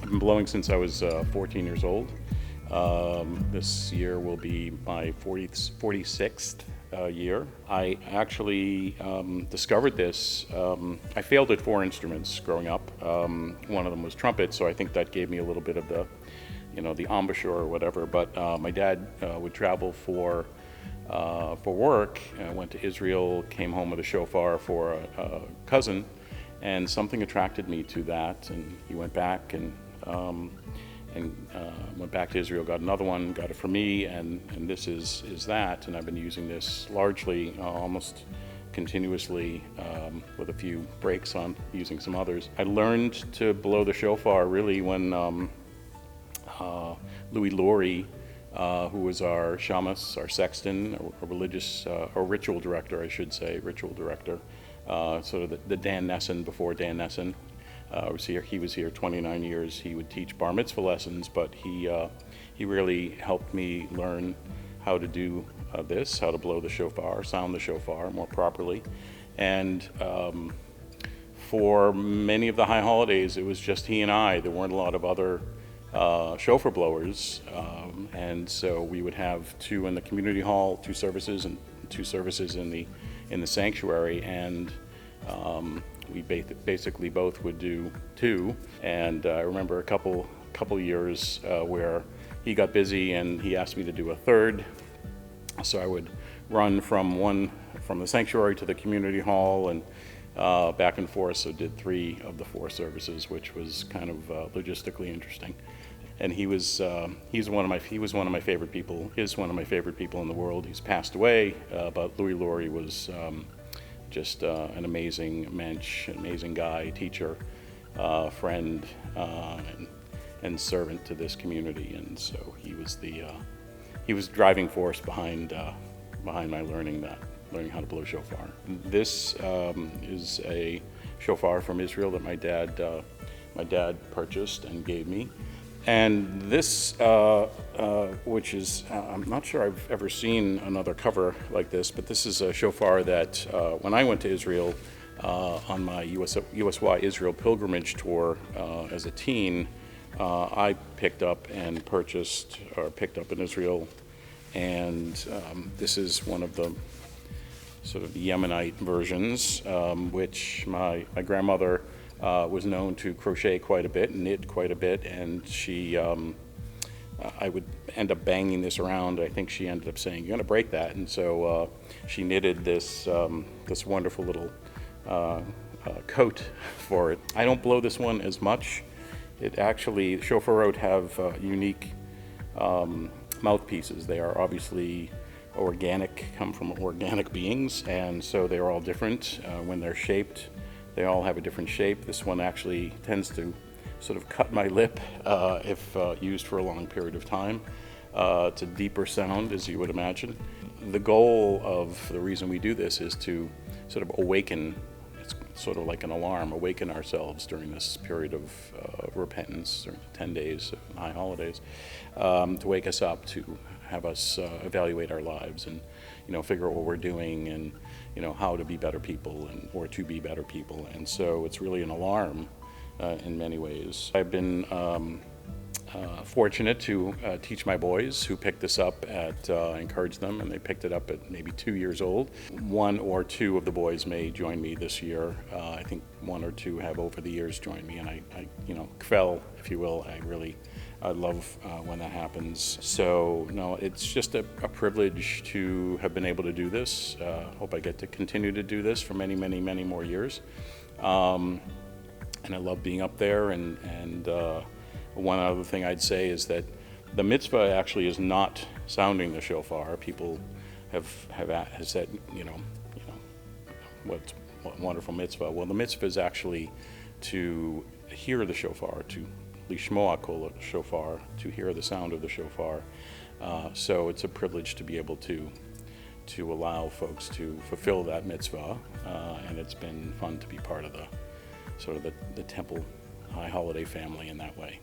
I've been blowing since I was 14 years old. This year will be my 46th year. I actually discovered this. I failed at 4 instruments growing up. One of them was trumpet, so I think that gave me a little bit of the embouchure or whatever. But my dad would travel for work. Went to Israel, came home with a shofar for a cousin, and something attracted me to that. And he went back and went back to Israel, got another one, got it for me, and this is that. And I've been using this largely, almost continuously, with a few breaks on using some others. I learned to blow the shofar really when Louis Laurie, who was our shamus, our sexton, a religious, or ritual director, I should say, ritual director, sort of the Dan Nesson before Dan Nesson. He was here 29 years. He would teach bar mitzvah lessons, but he really helped me learn how to do how to blow the shofar, sound the shofar more properly. And for many of the high holidays, it was just he and I. There weren't a lot of other shofar blowers, and so we would have 2 in the community hall, 2 services, and 2 services in the sanctuary, and we basically both would do 2. And I remember a couple years where he got busy and he asked me to do a 3rd. So I would run from the sanctuary to the community hall and back and forth. So did 3 of the 4 services, which was kind of logistically interesting. And he's one of my favorite people. He's one of my favorite people in the world. He's passed away, but Louis Laurie was just an amazing mensch, an amazing guy, teacher, friend, and servant to this community. And so he was driving force behind my learning how to blow shofar. This is a shofar from Israel that my dad purchased and gave me. And this, which is, I'm not sure I've ever seen another cover like this, but this is a shofar that when I went to Israel on my USY Israel pilgrimage tour as a teen, I picked up and purchased, or picked up in Israel. And this is one of the sort of Yemenite versions, which my grandmother was known to crochet quite a bit and knit quite a bit, and I would end up banging this around. I think she ended up saying, "You're going to break that," and so she knitted this wonderful little coat for it. I don't blow this one as much. Shofarot have unique mouthpieces. They are obviously organic, come from organic beings, and so they're all different when they're shaped. They all have a different shape. This one actually tends to sort of cut my lip if used for a long period of time. It's a deeper sound, as you would imagine. The goal of the reason we do this is to sort of awaken, it's sort of like an alarm, awaken ourselves during this period of repentance, during the 10 days of high holidays, to wake us up, to have us evaluate our lives and figure out what we're doing and how to be better people or to be better people. And so it's really an alarm in many ways. I've been fortunate to teach my boys who picked this up I encouraged them, and they picked it up at maybe 2 years old. 1 or 2 of the boys may join me this year. I think 1 or 2 have over the years joined me, and I kvell, if you will. I love when that happens. So no, it's just a privilege to have been able to do this. Hope I get to continue to do this for many, many, many more years. And I love being up there. And one other thing I'd say is that the mitzvah actually is not sounding the shofar. People have said, what wonderful mitzvah. Well, the mitzvah is actually to hear the shofar, to lishmoa kol shofar, to hear the sound of the shofar. So it's a privilege to be able to allow folks to fulfill that mitzvah, and it's been fun to be part of the temple high holiday family in that way.